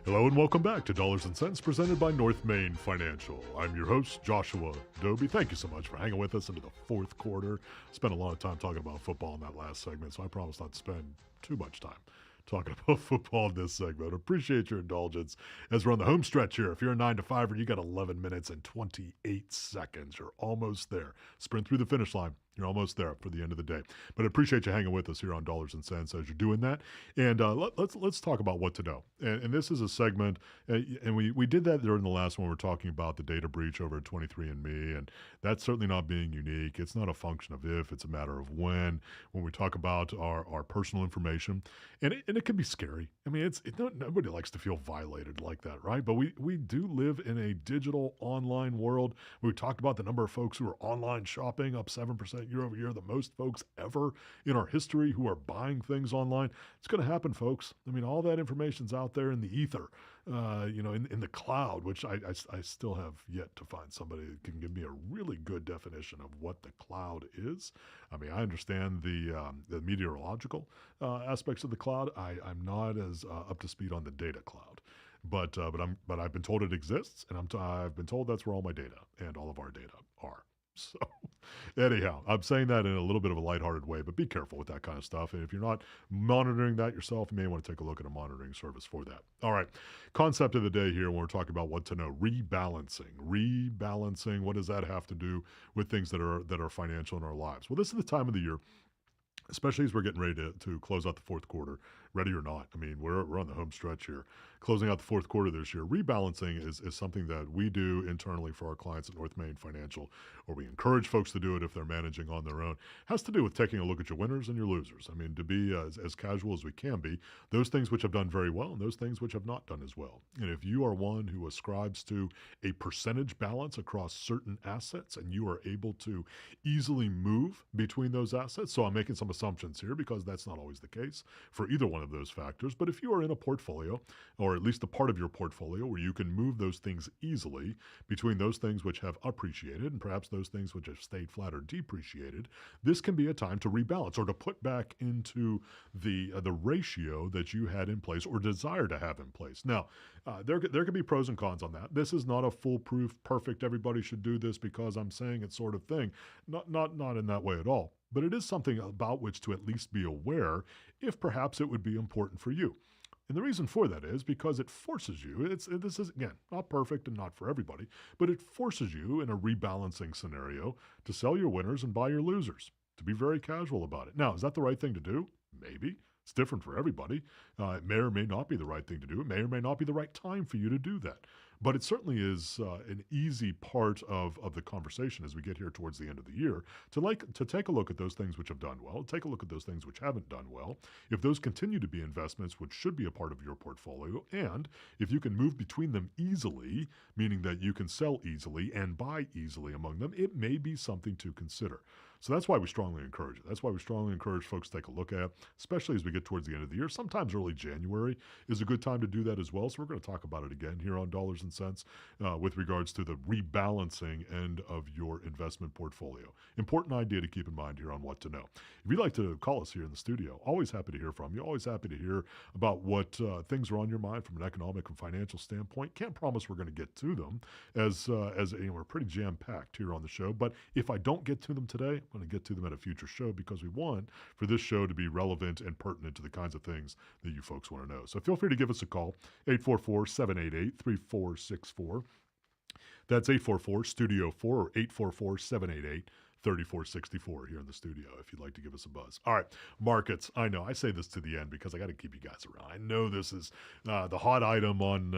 Hello and welcome back to Dollars and Cents presented by North Main Financial. I'm your host, Joshua Dobi. Thank you so much for hanging with us into the fourth quarter. Spent a lot of time talking about football in that last segment, so I promise not to spend too much time talking about football in this segment. Appreciate your indulgence as we're on the home stretch here. If you're a 9 to 5er, you got 11 minutes and 28 seconds. You're almost there. Sprint through the finish line. You're almost there for the end of the day. But I appreciate you hanging with us here on Dollars and Cents as you're doing that. And let's talk about what to know. And this is a segment, and we did that during the last one. We were talking about the data breach over at 23andMe, and that's certainly not being unique. It's not a function of if, it's a matter of when we talk about our personal information. And it can be scary. I mean, nobody likes to feel violated like that, right? But we do live in a digital online world. We talked about the number of folks who are online shopping up 7% year over year, the most folks ever in our history who are buying things online. It's going to happen, folks. I mean, all that information's out there in the ether, in the cloud, which I still have yet to find somebody that can give me a really good definition of what the cloud is. I mean, I understand the meteorological aspects of the cloud. I'm not as up to speed on the data cloud. But I've been told it exists, and I've been told that's where all my data and all of our data are. So anyhow, I'm saying that in a little bit of a lighthearted way, but be careful with that kind of stuff. And if you're not monitoring that yourself, you may want to take a look at a monitoring service for that. All right. Concept of the day here when we're talking about what to know, rebalancing. Rebalancing, what does that have to do with things that are financial in our lives? Well, this is the time of the year, especially as we're getting ready to close out the fourth quarter, ready or not. I mean, we're on the home stretch here. Closing out the fourth quarter this year, rebalancing is something that we do internally for our clients at North Main Financial, or we encourage folks to do it if they're managing on their own. It has to do with taking a look at your winners and your losers. I mean, to be as casual as we can be, those things which have done very well and those things which have not done as well. And if you are one who ascribes to a percentage balance across certain assets and you are able to easily move between those assets, so I'm making some assumptions here because that's not always the case for either one of those factors, but if you are in a portfolio, or at least a part of your portfolio where you can move those things easily between those things which have appreciated and perhaps those things which have stayed flat or depreciated, this can be a time to rebalance or to put back into the ratio that you had in place or desire to have in place. Now, there can be pros and cons on that. This is not a foolproof, perfect, everybody should do this because I'm saying it sort of thing. Not in that way at all. But it is something about which to at least be aware if perhaps it would be important for you. And the reason for that is because it forces you, this is, again, not perfect and not for everybody, but it forces you in a rebalancing scenario to sell your winners and buy your losers, to be very casual about it. Now, is that the right thing to do? Maybe. It's different for everybody. It may or may not be the right thing to do. It may or may not be the right time for you to do that. But it certainly is an easy part of the conversation as we get here towards the end of the year to take a look at those things which have done well, take a look at those things which haven't done well, if those continue to be investments which should be a part of your portfolio, and if you can move between them easily, meaning that you can sell easily and buy easily among them, it may be something to consider. So that's why we strongly encourage it. That's why we strongly encourage folks to take a look at, especially as we get towards the end of the year. Sometimes early January is a good time to do that as well. So we're going to talk about it again here on Dollars and Cents with regards to the rebalancing end of your investment portfolio. Important idea to keep in mind here on what to know. If you'd like to call us here in the studio, always happy to hear from you. Always happy to hear about what things are on your mind from an economic and financial standpoint. Can't promise we're going to get to them as we're pretty jam-packed here on the show. But if I don't get to them today, I'm going to get to them at a future show because we want for this show to be relevant and pertinent to the kinds of things that you folks want to know. So feel free to give us a call, 844-788-3464. That's 844-STUDIO-4 or 844-788-3464 here in the studio if you'd like to give us a buzz. All right, markets. I know I say this to the end because I got to keep you guys around. I know this is the hot item on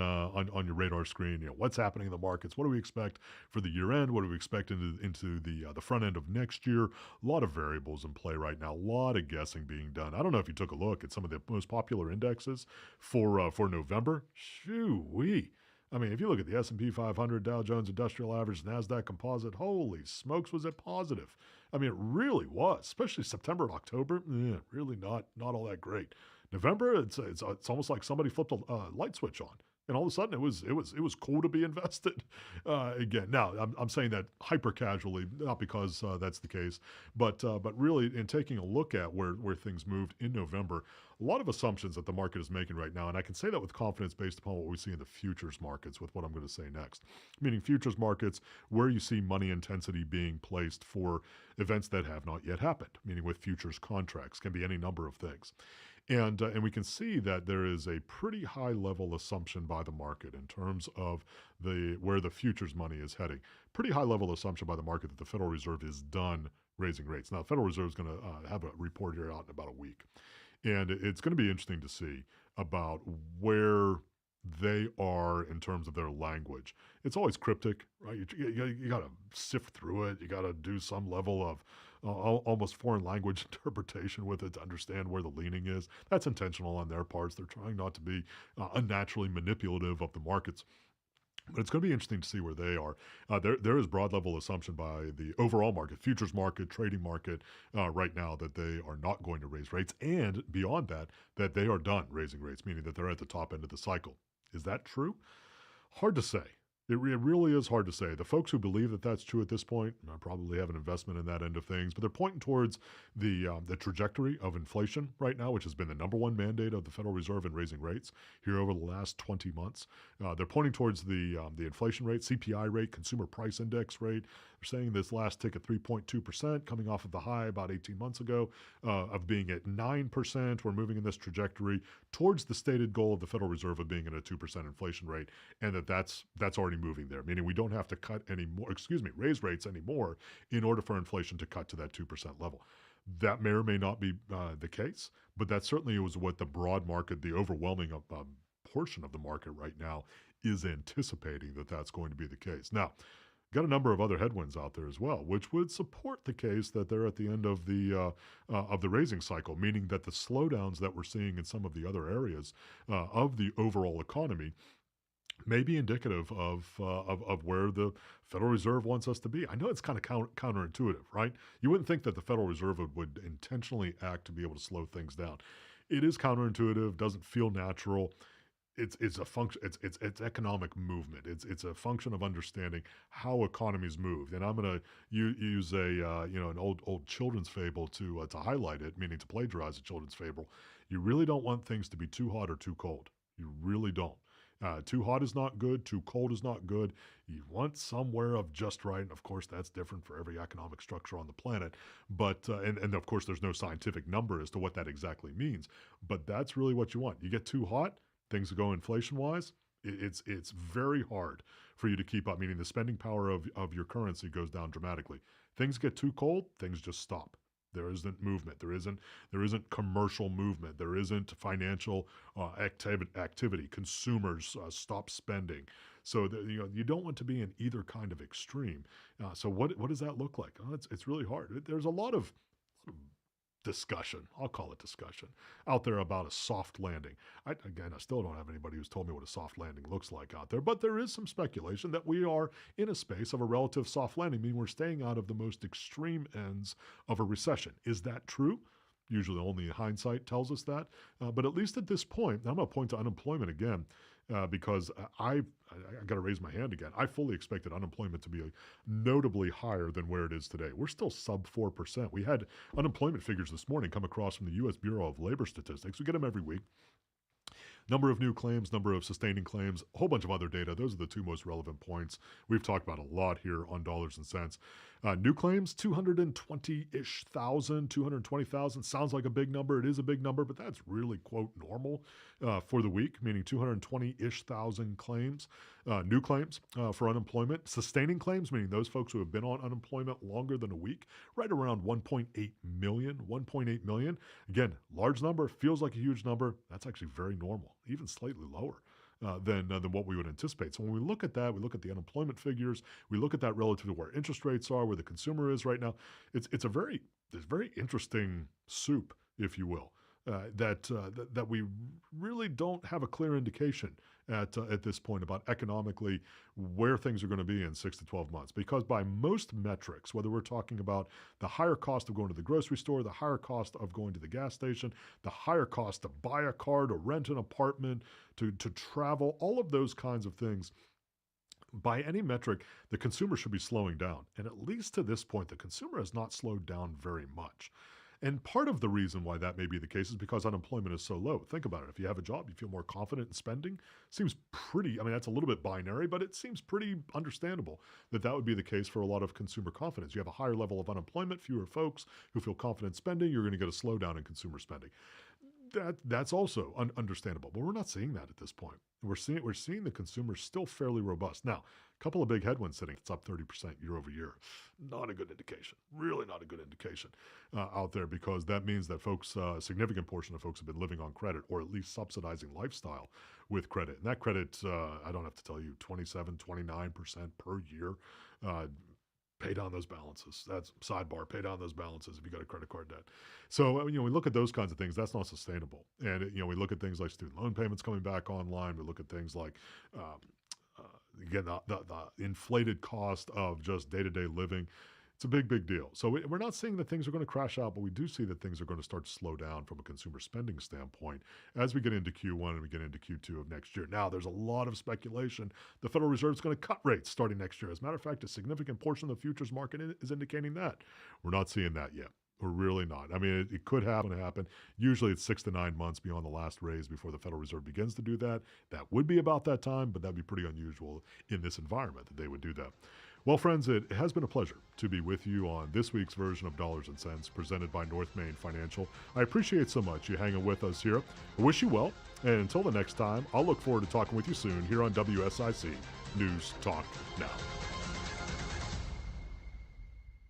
your radar screen. You know, what's happening in the markets? What do we expect for the year end? What do we expect into the front end of next year? A lot of variables in play right now. A lot of guessing being done. I don't know if you took a look at some of the most popular indexes for November. Shoo-wee. I mean, if you look at the S&P 500, Dow Jones Industrial Average, NASDAQ Composite, holy smokes, was it positive? I mean, it really was, especially September and October. Really not all that great. November, it's almost like somebody flipped a light switch on, and all of a sudden it was cool to be invested again. Now, I'm saying that hyper casually, not because that's the case, but really in taking a look at where things moved in November. A lot of assumptions that the market is making right now, and I can say that with confidence based upon what we see in the futures markets with what I'm going to say next. Meaning futures markets where you see money intensity being placed for events that have not yet happened, meaning with futures contracts, can be any number of things. And we can see that there is a pretty high level assumption by the market in terms of where the futures money is heading. Pretty high level assumption by the market that the Federal Reserve is done raising rates. Now, the Federal Reserve is going to have a report here out in about a week. And it's going to be interesting to see about where they are in terms of their language. It's always cryptic, right? You got to sift through it. You got to do some level of almost foreign language interpretation with it to understand where the leaning is. That's intentional on their parts. They're trying not to be unnaturally manipulative of the markets. But it's going to be interesting to see where they are. There is broad level assumption by the overall market, futures market, trading market right now that they are not going to raise rates. And beyond that, that they are done raising rates, meaning that they're at the top end of the cycle. Is that true? Hard to say. It really is hard to say. The folks who believe that that's true at this point probably have an investment in that end of things, but they're pointing towards the trajectory of inflation right now, which has been the number one mandate of the Federal Reserve in raising rates here over the last 20 months. They're pointing towards the inflation rate, CPI rate, consumer price index rate. They're saying this last tick at 3.2%, coming off of the high about 18 months ago of being at 9%. We're moving in this trajectory towards the stated goal of the Federal Reserve of being at a 2% inflation rate, and that's already moving there, meaning we don't have to raise rates anymore in order for inflation to cut to that 2% level. That may or may not be the case, but that certainly was what the broad market, the overwhelming portion of the market right now is anticipating that that's going to be the case. Now, got a number of other headwinds out there as well, which would support the case that they're at the end of the raising cycle, meaning that the slowdowns that we're seeing in some of the other areas of the overall economy may be indicative of where the Federal Reserve wants us to be. I know it's kind of counterintuitive, right? You wouldn't think that the Federal Reserve would intentionally act to be able to slow things down. It is counterintuitive, doesn't feel natural. It's a function. It's economic movement. It's a function of understanding how economies move. And I'm going to use an old children's fable to highlight it, meaning to plagiarize a children's fable. You really don't want things to be too hot or too cold. You really don't. Too hot is not good. Too cold is not good. You want somewhere of just right. And of course, that's different for every economic structure on the planet. But and of course, there's no scientific number as to what that exactly means. But that's really what you want. You get too hot, things go inflation-wise. It's very hard for you to keep up. Meaning the spending power of your currency goes down dramatically. Things get too cold, things just stop. There isn't movement. There isn't commercial movement. There isn't financial activity. Consumers stop spending. So you don't want to be in either kind of extreme. So what does that look like? Oh, it's really hard. There's a lot of discussion, I'll call it discussion, out there about a soft landing. I still don't have anybody who's told me what a soft landing looks like out there, but there is some speculation that we are in a space of a relative soft landing, meaning we're staying out of the most extreme ends of a recession. Is that true? Usually only hindsight tells us that. But at least at this point, I'm going to point to unemployment again, because I got to raise my hand again. I fully expected unemployment to be notably higher than where it is today. We're still sub 4%. We had unemployment figures this morning come across from the U.S. Bureau of Labor Statistics. We get them every week. Number of new claims, number of sustaining claims, a whole bunch of other data. Those are the two most relevant points. We've talked about a lot here on Dollars and Cents. New claims, 220-ish thousand, 220,000. Sounds like a big number. It is a big number, but that's really, quote, normal for the week, meaning 220-ish thousand claims, new claims for unemployment. Sustaining claims, meaning those folks who have been on unemployment longer than a week, right around 1.8 million. 1.8 million. Again, large number, feels like a huge number. That's actually very normal, even slightly lower than what we would anticipate. So when we look at that, we look at the unemployment figures, we look at that relative to where interest rates are, where the consumer is right now. It's a very interesting soup, if you will, that we really don't have a clear indication at this point about economically where things are going to be in 6 to 12 months. Because by most metrics, whether we're talking about the higher cost of going to the grocery store, the higher cost of going to the gas station, the higher cost to buy a car, to rent an apartment, to travel, all of those kinds of things, by any metric, the consumer should be slowing down. And at least to this point, the consumer has not slowed down very much. And part of the reason why that may be the case is because unemployment is so low. Think about it. If you have a job, you feel more confident in spending. Seems pretty, that's a little bit binary, but it seems pretty understandable that would be the case for a lot of consumer confidence. You have a higher level of unemployment, fewer folks who feel confident spending, you're going to get a slowdown in consumer spending. That's also understandable, but we're not seeing that at this point. We're seeing the consumer still fairly robust. Now, a couple of big headwinds sitting. It's up 30% year over year. Not a good indication. Really not a good indication out there, because that means that folks, a significant portion of folks have been living on credit, or at least subsidizing lifestyle with credit. And that credit, I don't have to tell you, 27, 29% per year. Pay down those balances. That's sidebar. Pay down those balances if you got a credit card debt. So, we look at those kinds of things. That's not sustainable. And, we look at things like student loan payments coming back online. We look at things like, again, the inflated cost of just day-to-day living. It's a big, big deal. So we're not seeing that things are going to crash out, but we do see that things are going to start to slow down from a consumer spending standpoint as we get into Q1 and we get into Q2 of next year. Now, there's a lot of speculation. The Federal Reserve is going to cut rates starting next year. As a matter of fact, a significant portion of the futures market is indicating that. We're not seeing that yet. We're really not. It could happen. Usually it's 6 to 9 months beyond the last raise before the Federal Reserve begins to do that. That would be about that time, but that'd be pretty unusual in this environment that they would do that. Well, friends, it has been a pleasure to be with you on this week's version of Dollars and Cents presented by North Main Financial. I appreciate so much you hanging with us here. I wish you well, and until the next time, I'll look forward to talking with you soon here on WSIC News Talk Now.